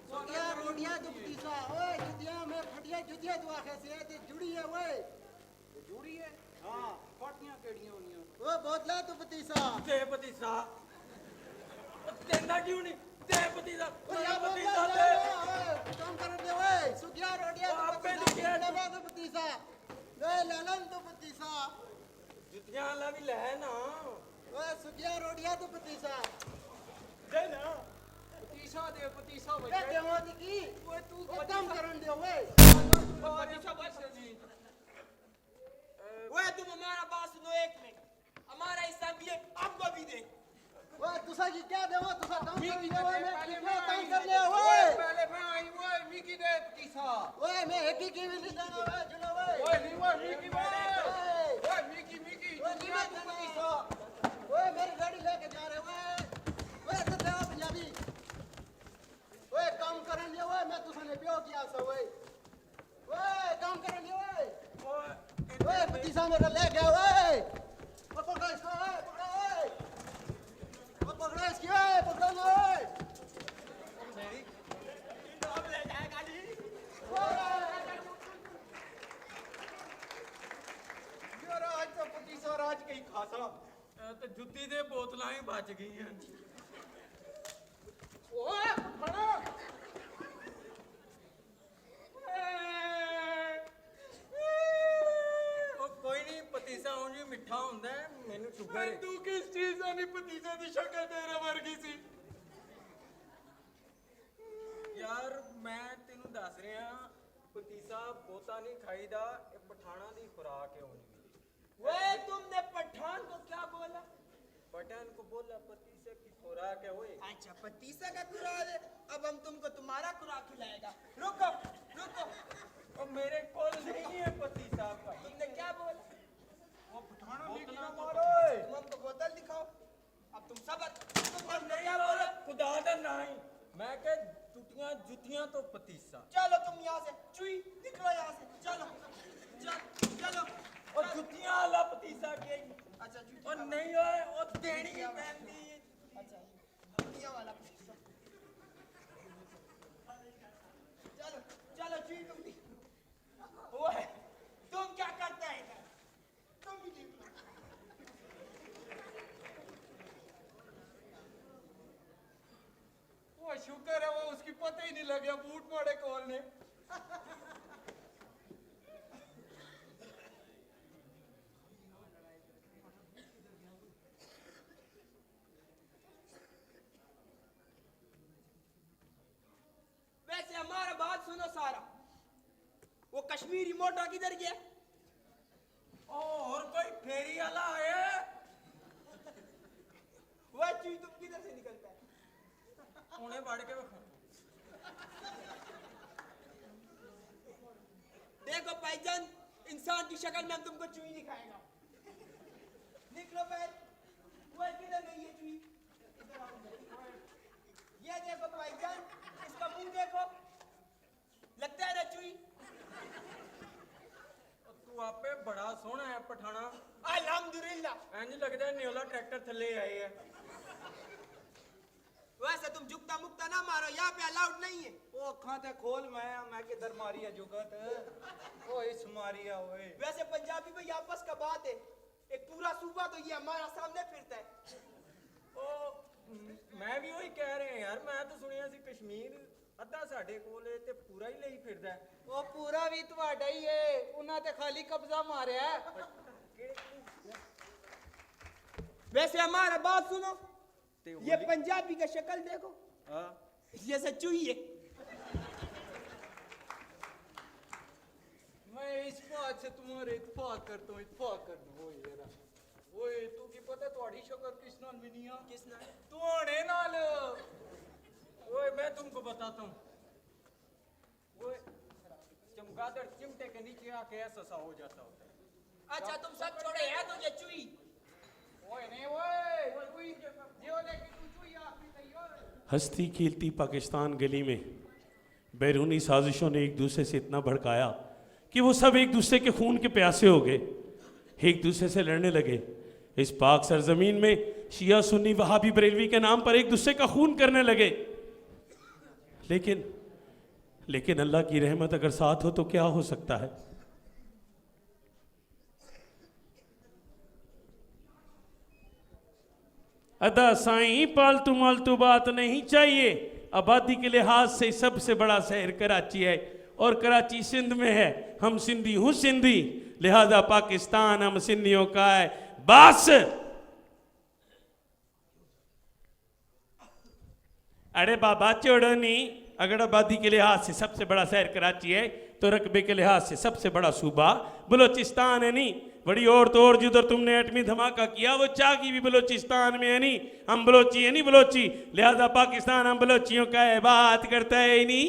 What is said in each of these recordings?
सोनिया रोडिया दुपतीसा ओए जुदिया में फटिया जुदिया तो आखे से ते जुड़ी है ओए जुड़ी है हां फटियां केड़ियां होनियां ओ बोतला दुपतीसा ते पतीसा तेना क्यों नहीं ते पतीसा ओ या पतीसा बोतला ते काम कर दे ओए सुखिया रोडिया आपे दुपतीसा दुखिया दुपतीसा ओए ललन दुपतीसा जुतियां वाला भी ले ना ओए सुखिया रोडिया दुपतीसा दे ना पतीसा दे पतीसा ए बजे देवानी की ओए तू ओ काम करन दे ओए पतीसा बजे जी ओए तुम हमारा बात सुनो एक मिनट हमारा हिस्सा भी है आपको भी दे ओए तुसा की क्या देवा तुसा काम मिकी कर दे दे ओए पहले मैं मैं काम कर ले ओए पहले मैं आई ओए मिकी दे पतीसा ओए मैं एक की भी नहीं देना ओए जुलो ओए ओए नहीं ओए मिकी बोल ओए मिकी मिकी ओए जीवा दुपतीसा ओए मेरी गाड़ी लेके जा रहे ओए तो देवा पंजाबी ओए काम करन दे ओए मैं तुसा ने प्यो किया सा ओए ओए काम करन दे ओए ओए पतीसा मेरा ले गया ओए ओ पकड़ो इसको ओए पकड़ो ओए ओ पकड़ो इसकी ओए पकड़ो ना ओए अब ले जाएगा जी यार आज तो पतीसा राज कहीं खासा ते जुत्ती दे बोतलां ही बच गई हैं ओए फड़ो ਉਹ ਕੋਈ ਨਹੀਂ ਪਤੀਸਾ ਉਂਝ ਹੀ ਮਿੱਠਾ ਹੁੰਦਾ ਹੈ ਮੈਨੂੰ ਸ਼ੂਗਰ ਹੈ ਤੂੰ ਕਿਸ ਚੀਜ਼ ਦਾ ਨਹੀਂ ਪਤੀਸੇ ਦੀ ਸ਼ਕਲ ਤੇਰੇ ਵਰਗੀ ਸੀ ਯਾਰ ਮੈਂ ਤੈਨੂੰ ਦੱਸ ਰਿਹਾ ਪਤੀਸਾ ਬਹੁਤਾ ਨਹੀਂ ਖਾਈਦਾ ਇਹ ਪਠਾਣਾ ਦੀ ਖੁਰਾਕ ਹੈ ਉਂਝ ਵੀ ओए तुमने पठान को क्या बोला पठान को बोला पतीसे की खुराक है ओए अच्छा पतीसा का खुराक है अब हम तुमको तुम्हारा खुराक खिलाएगा रुको रुको और मेरे कोल नहीं है पतीसा भाई तुमने क्या बोला ਉਹ ਪਠਾਣਾ बोतल ਲੀਕੀ ਨਾ तो ਮਾਰੋ तुम हमको बोतल दिखाओ अब तुम सब तुम हमने क्या बोला बोला खुदा दा नहीं मैं कह टूटियां जुतियां तो पतीसा चलो तुम यहाँ से चुई निकलो यहाँ से चलो चलो और जुतियां वाला पतीसा के अच्छा चुई और नहीं ओए और देनी ही पैंदी अच्छा दुनिया वाला पतीसा चलो चलो चुई तुम भी ओए तुम क्या करते हैं इधर? तुम भी निकलो ਉਹ ਸ਼ੁਕਰ ਹੈ ਉਹ ਉਸकी पता ही नहीं लग गया बूट मारे कॉल ने वैसे हमारा बात सुनो सारा वो कश्मीरी मोटा किधर गया और कोई फेरी वाला आया वह चुई तुम किधर से निकलता है उन्हें बढ़ के बखा देखो भाईजान इंसान की शक्ल में हम तुमको चुई दिखाएगा निकलो पैर वो किधर गई है चुई इधर आओ। ये देखो भाईजान इसका मुंह देखो लगता है ना चुई तू आपे बड़ा सोहना है पठाना अल्हम्दुलिल्लाह इंज लगदा है न्योला ट्रैक्टर थल्ले आए है वैसे तुम जुगता मुक्ता ना मारो यहाँ पे अलाउड नहीं है ਉਹ ਅੱਖਾਂ ਤੇ ਖੋਲ ਮੈਂ ਕਿਧਰ ਮਾਰੀ ਆ ਜੁਗਤ ਉਹ ਇਸ ਮਾਰੀ ਆ ਓਏ वैसे पंजाबी में ये आपस का बात है एक पूरा सूबा तो ये हमारा सामने फिरता है ਉਹ ਮੈਂ ਵੀ ਉਹੀ ਕਹਿ ਰਿਹਾ ਯਾਰ ਮੈਂ ਤਾਂ ਸੁਣਿਆ ਸੀ ਕਸ਼ਮੀਰ ਅੱਧਾ ਸਾਡੇ ਕੋਲ ਹੈ ਤੇ ਪੂਰਾ ਹੀ ਲਈ ਫਿਰਦਾ ਹੈ ਉਹ ਪੂਰਾ ਵੀ ਤੁਹਾਡਾ ਹੀ ਏ ਉਹਨਾਂ ਤੇ ਖਾਲੀ ਕਬਜ਼ਾ ਮਾਰਿਆ वैसे हमारा बात सुनो ਤੇ ये पंजाबी का शक्ल देखो ਹਾਂ जैसे चुई है मैं इस बात से तुम्हारे इत्तेफाक करता हूँ इत्तेफाक कर दो ओए यार ओए तू की पता ਤੁਹਾਡੀ शक्ल किस नाल मिली आ किस नाल ਤੁਹਾਡੇ ਨਾਲ ओए मैं तुमको बताता हूँ ओए चमगादड़ चिमटे के नीचे आके ऐसा सा हो जाता होता है अच्छा तुम सब छोड़े है तो ये चुई ओए नहीं ओए तू जो लेके तू चुई आखिरी नहीं ओए हंसती खेलती पाकिस्तान गली में बैरूनी साजिशों ने एक दूसरे से इतना भड़काया कि वो सब एक दूसरे के खून के प्यासे हो गए, एक दूसरे से लड़ने लगे। इस पाक सरजमीन में शिया सुन्नी वहाबी बरेलवी के नाम पर एक दूसरे का खून करने लगे। लेकिन लेकिन अल्लाह की रहमत अगर साथ हो तो क्या हो सकता है। अदा साईं पालतू मालतू बात नहीं चाहिए। आबादी के लिहाज से सबसे बड़ा शहर कराची है और कराची सिंध में है। हम सिंधी हूँ सिंधी, लिहाजा पाकिस्तान हम सिंधियों का है। बस अरे बाबा चोड़नी, अगर आबादी के लिहाज से सबसे बड़ा शहर कराची है तो रकबे के लिहाज से सबसे बड़ा सूबा बलोचिस्तान है। नहीं बड़ी और तो और जिधर तुमने एटमी धमाका किया वो चाकी भी बलोचिस्तान में है। नहीं हम बलोची है, नहीं बलोची, लिहाजा पाकिस्तान हम बलोचियों का है, बात करता है ही नहीं।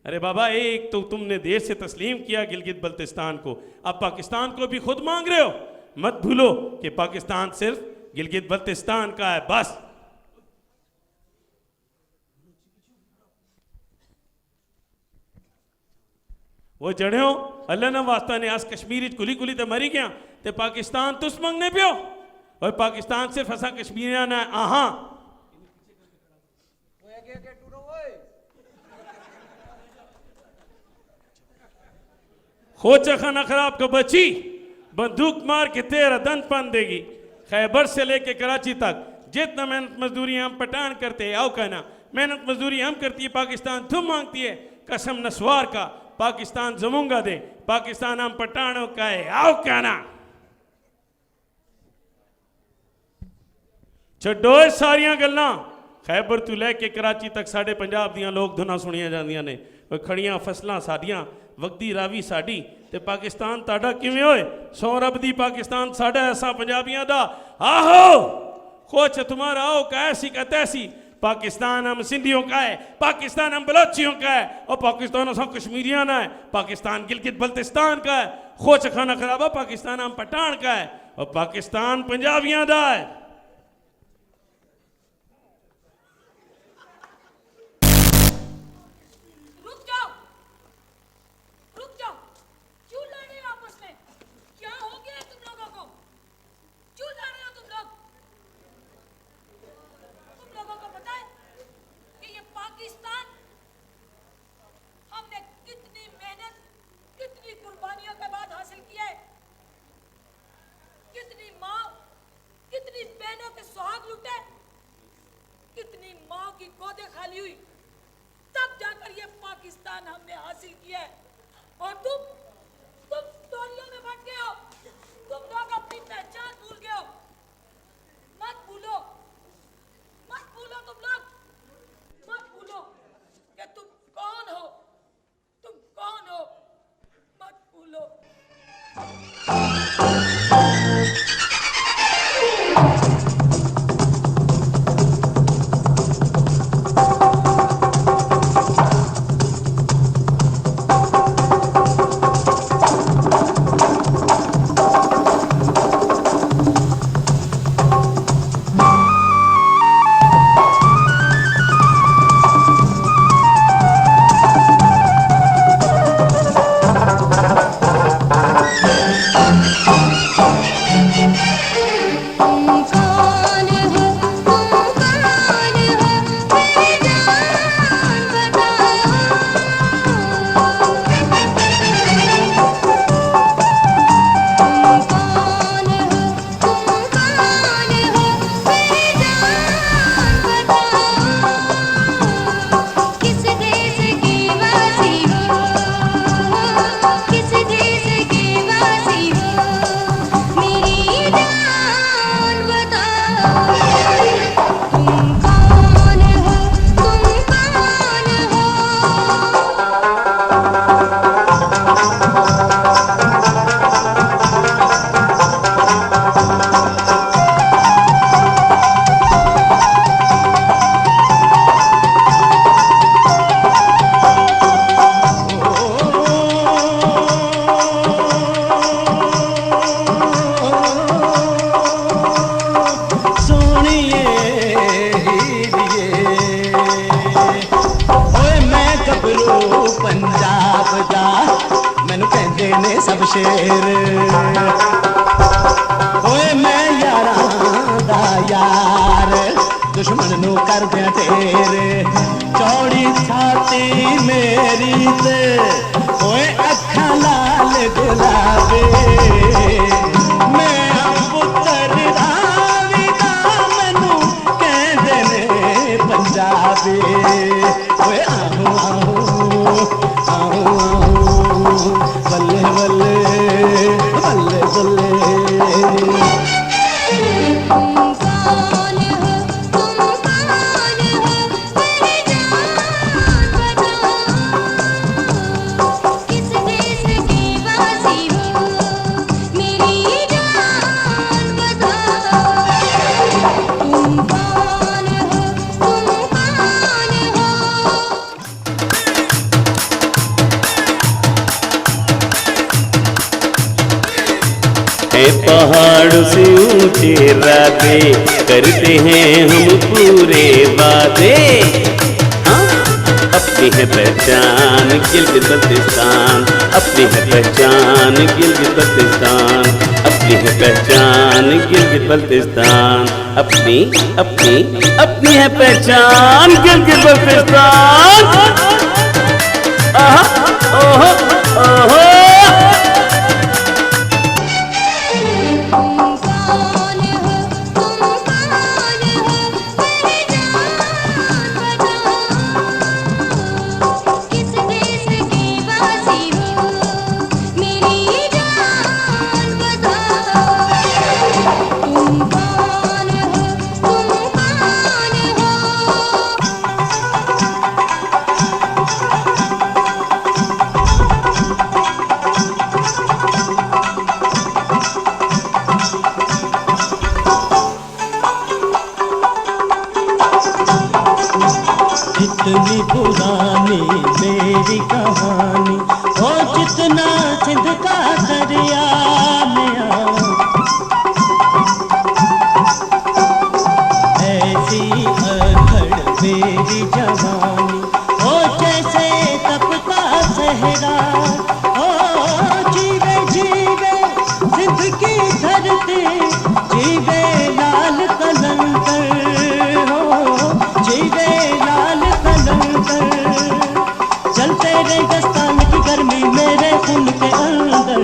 अरे बाबा एक तो तुमने देर से तस्लीम किया गिलगित बल्तिस्तान को, अब पाकिस्तान को भी खुद मांग रहे हो। मत भूलो कि पाकिस्तान सिर्फ गिलगित बल्तिस्तान का है बस। वो जड़े हो अल्लाह ना वास्ता ने आज कश्मीरी कुली कुली तो मरी गया ते पाकिस्तान तुस मंगने पियो और पाकिस्तान सिर्फ असा कश्मीरिया ना आहा खोचा खाना खराब का बची बंदूक मार के तेरा दंत पान देगी। खैबर से लेके कराची तक जितना मेहनत मजदूरी हम पठान करते हैं, आओ कहना मेहनत मजदूरी हम करती है, पाकिस्तान तुम मांगती है। कसम नस्वार का पाकिस्तान जमूंगा दे, पाकिस्तान हम पठानों का है, आओ कहना। छड्डो सारियां गल्लां। खैबर तू लैके कराची तक साढ़े पंजाब दियां लोग धुना सुनिया जांदियां ने। खड़ियां फसलां साडियां, वक्ती रावी साडी ते पाकिस्तान ताड़ा किवें होए। सौ रब दी पाकिस्तान साड़ा ऐसा पंजाबियां दा। आहो कुछ तुम्हारा आओ का ऐसी का तैसी। पाकिस्तान हम सिंधियों का है, पाकिस्तान हम बलोचियों का है और पाकिस्तान हम कश्मीरियां ना है। पाकिस्तान गिलगित बल्तिस्तान का है। खोच खाना खराबा पाकिस्तान हम पठान का है और पाकिस्तान पंजाबियां दा है। हमने हासिल किया है और तुम टोलियों में बट गए हो। तुम लोग अपनी पहचान भूल गए हो। मत भूलो तुम लोग मत भूलो कि तुम कौन हो, मत भूलो। दुश्मन नू कर दिया तेरे चौड़ी छाती मेरी ते ओए अखा लाल गुलाबे मैं पुत्र रावी दा मैनू कहंदे ने पंजाबी ओए आहू आहू आहू आहू बल्ले बल्ले बल्ले बल्ले पहाड़ों से ऊंचे राते करते हैं हम पूरे वादे हाँ? अपनी है पहचान गिलगित बल्तिस्तान अपनी है पहचान गिलगित बल्तिस्तान अपनी है पहचान गिलगित बल्तिस्तान अपनी अपनी अपनी है पहचान गिलगित बल्तिस्तान आहा ओहो ओहो इतनी पुरानी मेरी कहानी हो जितना सिंध का दरिया मेरा ऐसी अखड़ मेरी जवानी हो जैसे तपता सहरा हो जीवे जीवे सिंध की धरती जीवे लाल कलंदर हो जीवे चलते रेगिस्तान की गर्मी मेरे खून के अंदर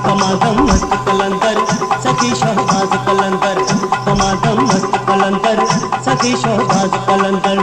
तमादम मस्त कलंदर सखी शहबाज कलंदर तमादम मस्त कलंदर सखी शहबाज कलंदर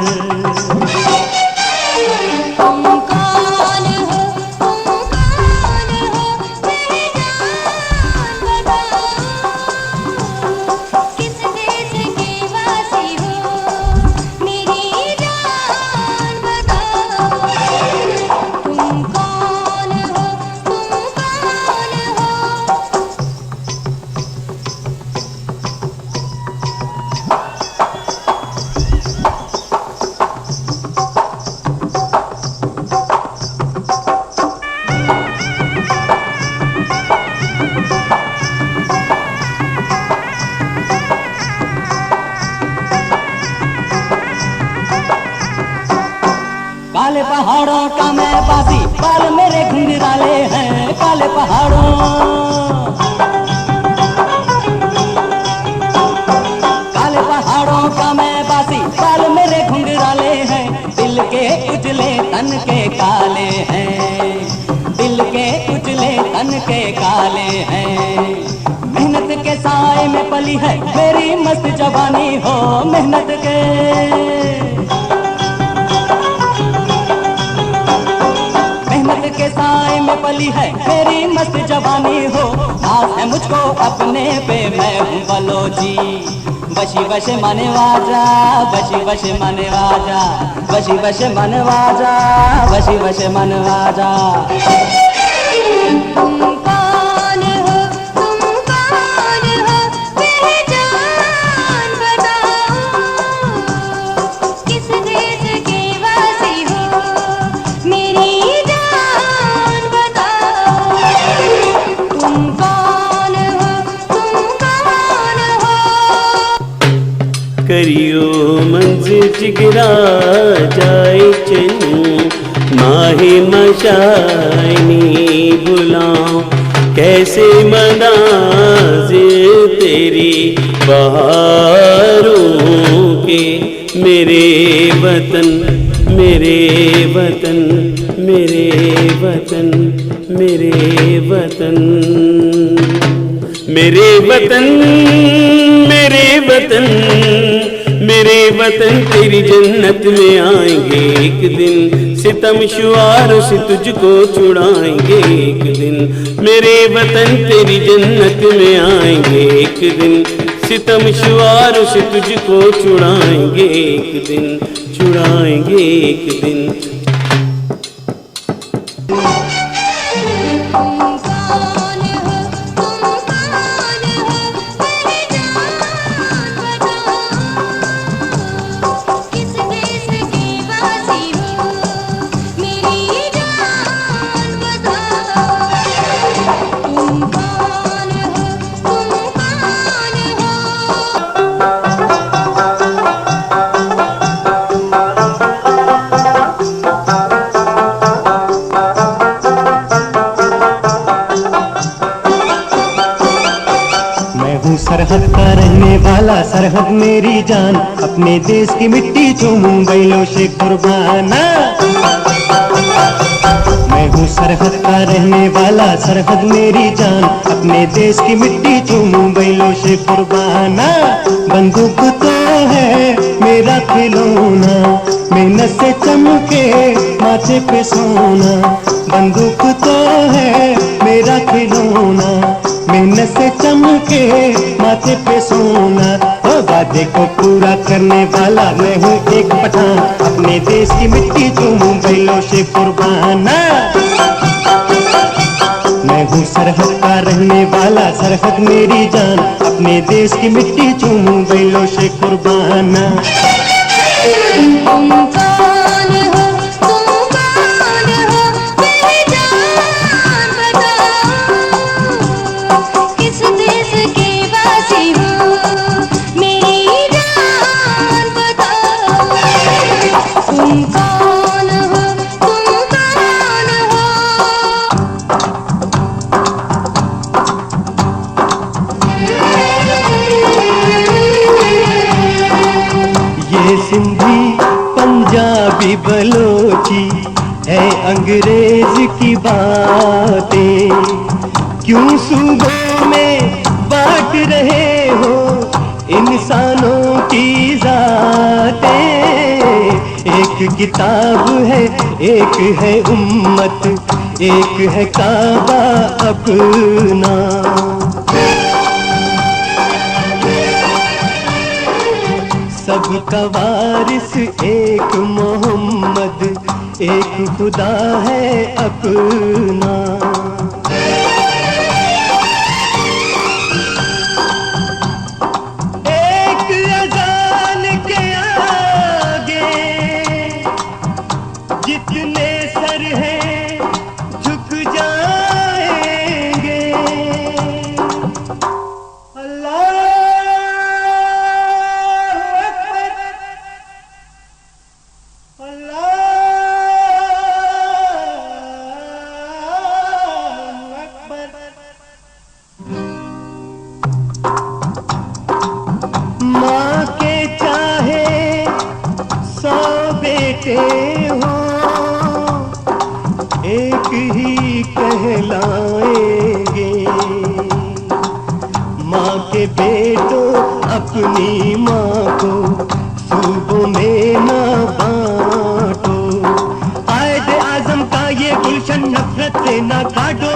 काले पहाड़ों का मैं बासी बाल मेरे घुंघराले हैं काले पहाड़ों का मैं बासी बाल मेरे घुंघराले हैं दिल के उजले तन के काले हैं दिल के उजले तन के काले हैं मेहनत के साए में पली है मेरी मस्त जवानी हो मेहनत के साए में पली है मेरी मस्त जवानी हो आस है मुझको अपने पे मैं हूँ बलोची बशी बश माने वाजा बशी बश माने वाजा बशी बश मन वाजा बशी बश मन वाजा करियो मंजिल जिगरा जाए चनू माहे मशाइनी बुलाऊं कैसे मनाज़िर तेरी बहारों के मेरे वतन मेरे वतन मेरे वतन मेरे वतन मेरे वतन मेरे वतन मेरे वतन तेरी जन्नत में आएंगे एक दिन, सितम शुआरों से तुझको छुड़ाएंगे एक दिन। मेरे वतन तेरी जन्नत में आएंगे एक दिन, सितम शुआरों से तुझको छुड़ाएंगे एक दिन, छुड़ाएंगे एक दिन। सरहद का रहने वाला, सरहद मेरी जान, अपने देश की मिट्टी चूमूं बैलों से कुर्बाना। मैं हूँ सरहद का रहने वाला, सरहद मेरी जान, अपने देश की मिट्टी चूमूं बैलों से कुर्बाना। बंदूक तो है मेरा खिलौना, मेहनत से चमके माथे पे सोना। बंदूक तो है मेरा खिलौना, मेहनत से चमके माथे पे सोना। ओ वादे को पूरा करने वाला मैं हूँ एक पठान, अपने देश की मिट्टी चूमूं बैलों से कुर्बाना। मैं हूँ सरहद का रहने वाला, सरहद मेरी जान, अपने देश की मिट्टी चूमूं बैलों से कुर्बाना। सिंधी पंजाबी बलोची है अंग्रेज की बातें, क्यों सूबों में बांट रहे हो इंसानों की जातें। एक किताब है, एक है उम्मत, एक है काबा अपना। सबका वारिस एक मोहम्मद, एक खुदा है अपना। एक अज़ान के आगे जितने सर हैं झुक जाएंगे। अल्लाह माँ के चाहे 100 बेटे हो, एक ही कहलाएंगे। माँ के बेटों अपनी माँ को सूबों में ना बांटो। कायदे आजम का ये गुलशन नफरत से ना काटो।